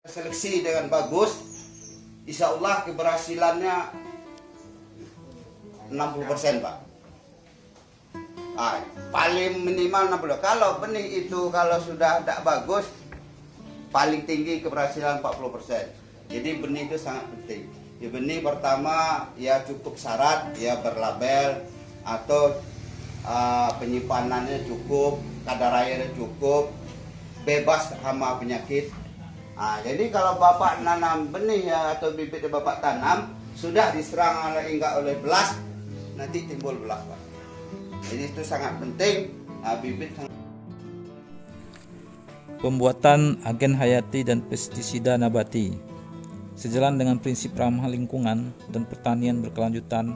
Seleksi dengan bagus, insya Allah keberhasilannya 60%, Pak. Paling minimal 60. Kalau benih itu kalau sudah tidak bagus, paling tinggi keberhasilan 40%. Jadi benih itu sangat penting. Di benih pertama ya cukup syarat, ya berlabel atau penyimpanannya cukup, kadar airnya cukup, bebas hama penyakit. Jadi kalau Bapak nanam benih ya, atau bibit yang Bapak tanam sudah diserang oleh belas, nanti timbul belas, Pak. Jadi itu sangat penting, bibit. Pembuatan agen hayati dan pestisida nabati sejalan dengan prinsip ramah lingkungan dan pertanian berkelanjutan,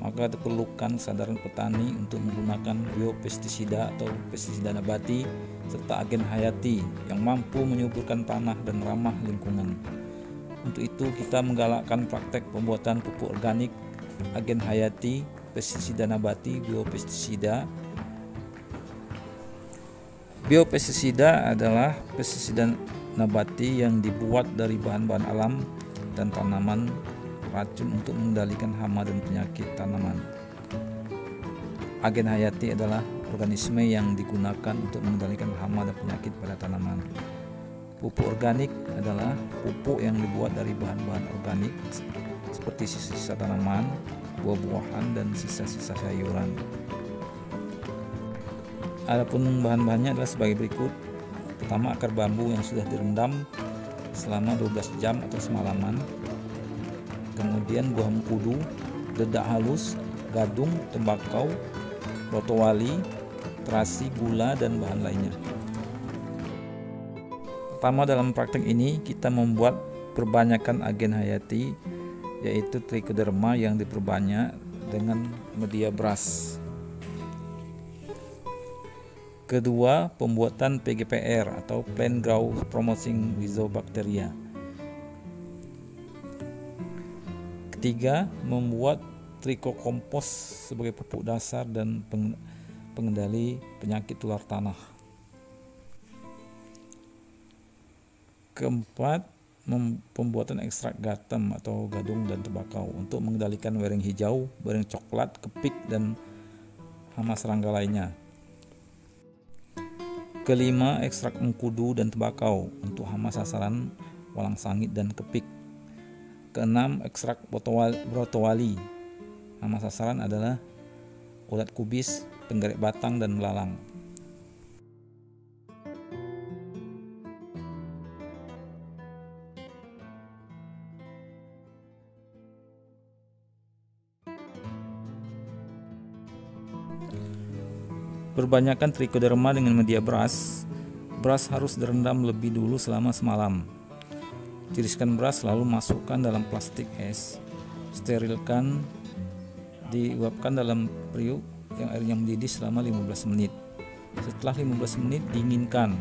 maka diperlukan kesadaran petani untuk menggunakan biopestisida atau pestisida nabati serta agen hayati yang mampu menyuburkan tanah dan ramah lingkungan. Untuk itu kita menggalakkan praktek pembuatan pupuk organik, agen hayati, pestisida nabati, biopestisida. Biopestisida adalah pestisida nabati yang dibuat dari bahan-bahan alam dan tanaman racun untuk mengendalikan hama dan penyakit tanaman. Agen hayati adalah organisme yang digunakan untuk mengendalikan hama dan penyakit pada tanaman. Pupuk organik adalah pupuk yang dibuat dari bahan-bahan organik seperti sisa-sisa tanaman, buah-buahan, dan sisa-sisa sayuran. Adapun bahan-bahannya adalah sebagai berikut. Pertama, akar bambu yang sudah direndam selama 12 jam atau semalaman. Kemudian buah mengkudu, dedak halus, gadung, tembakau, rotowali, terasi, gula, dan bahan lainnya. Pertama, dalam praktek ini kita membuat perbanyakan agen hayati, yaitu trichoderma yang diperbanyak dengan media beras. Kedua, pembuatan PGPR atau Plant Growth Promoting Rhizobacteria. Ketiga, membuat trikokompos sebagai pupuk dasar dan pengendali penyakit tular tanah. Keempat, pembuatan ekstrak gatam atau gadung dan tembakau untuk mengendalikan wereng hijau, wereng coklat, kepik, dan hama serangga lainnya. Kelima, ekstrak mengkudu dan tembakau untuk hama sasaran, walang sangit, dan kepik. Keenam, ekstrak rotowali. Hama sasaran adalah ulat kubis, penggerak batang, dan belalang. Perbanyakan trichoderma dengan media beras. Beras harus direndam lebih dulu selama semalam. Tiriskan beras lalu masukkan dalam plastik es. Sterilkan, diuapkan dalam periuk yang airnya mendidih selama 15 menit. Setelah 15 menit dinginkan.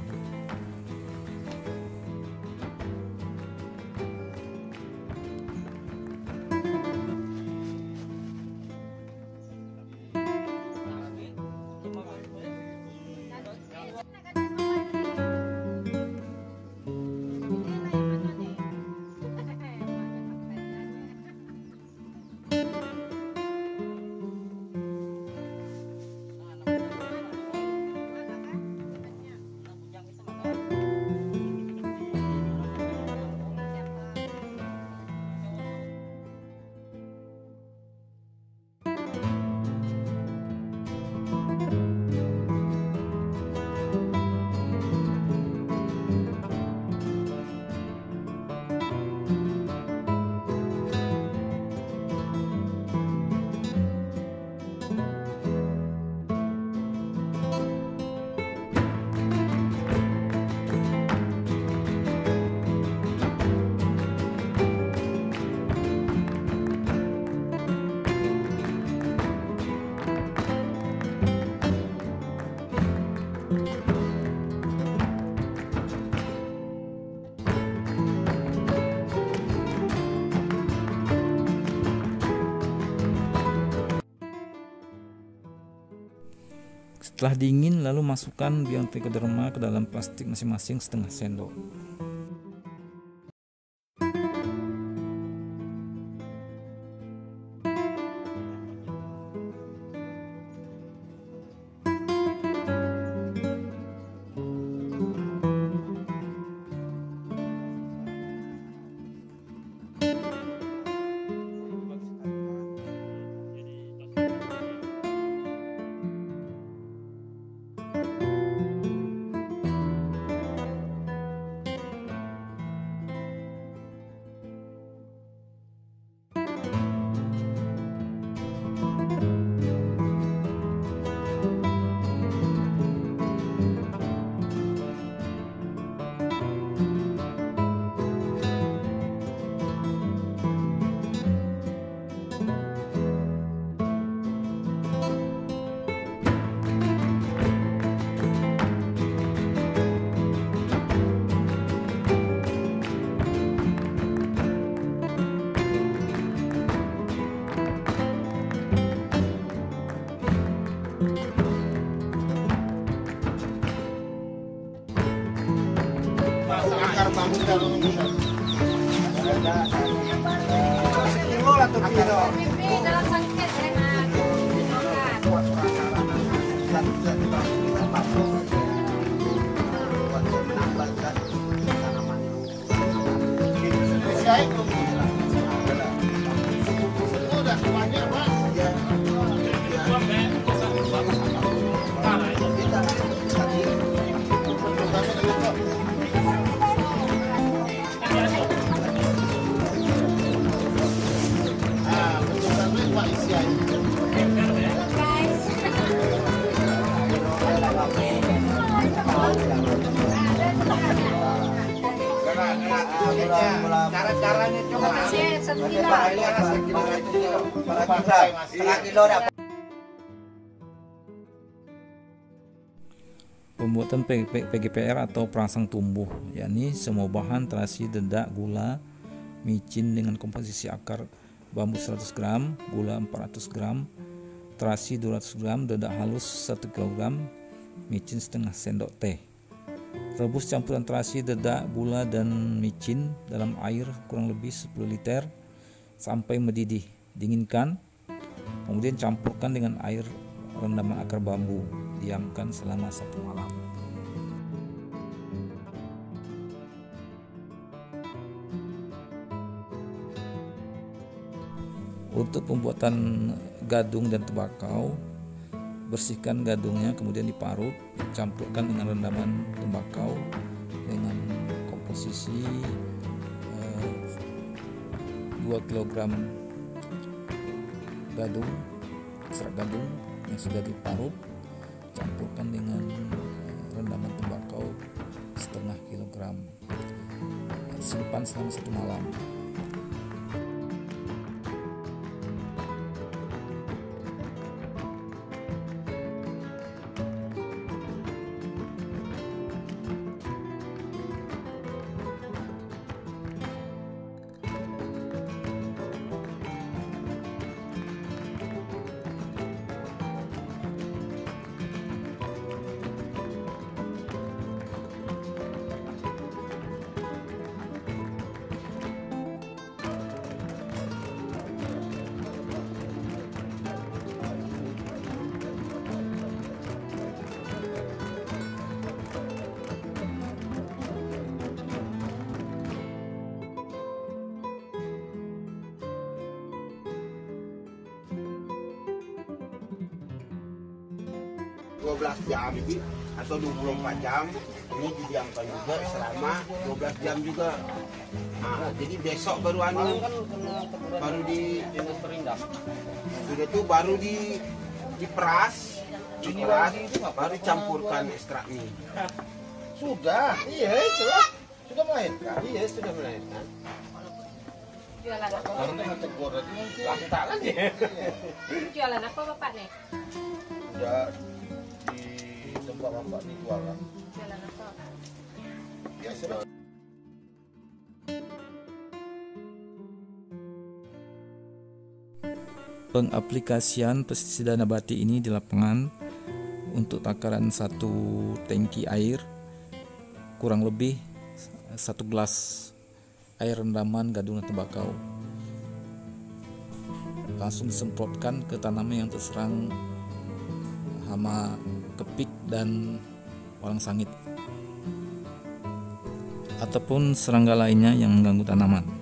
Setelah dingin, lalu masukkan biang trichoderma ke dalam plastik masing-masing setengah sendok. Sekilo lah tuh kilo. Dalam sangkit enak. Cara-caranya coba. Setengah kilo dah. Pembuatan PGPR atau perangsang tumbuh, yakni semua bahan terasi dedak, gula, micin dengan komposisi akar bambu 100 gram, gula 400 gram, terasi 200 gram, dedak halus 1 kg, micin setengah sendok teh. Rebus campuran terasi, dedak, gula, dan micin dalam air kurang lebih 10 liter sampai mendidih. Dinginkan, kemudian campurkan dengan air rendaman akar bambu. Diamkan selama 1 malam. Untuk pembuatan gadung dan tembakau, bersihkan gadungnya kemudian diparut, campurkan dengan rendaman tembakau dengan komposisi 2 kg gadung, serat gadung yang sudah diparut, campurkan dengan rendaman tembakau setengah kilogram. Simpan selama 1 malam. Jam atau 24 jam ini didiamkan juga selama 12 jam juga. Nah, jadi besok baru baru sudah tuh baru diperas, baru campurkan ekstraknya. Sudah, iya itulah sudah melahirkan, iya sudah melahirkan. Jualan apa? Baru dengan tegur lagi tangan ya. Jualan apa bapak nih? Sudah di tempat bapak dijualan. Jualan apa? Ya sudah. Pengaplikasian pestisida nabati ini di lapangan untuk takaran 1 tangki air kurang lebih 1 gelas air rendaman gadung dan tembakau. Langsung disemprotkan ke tanaman yang terserang hama kepik dan walang sangit ataupun serangga lainnya yang mengganggu tanaman.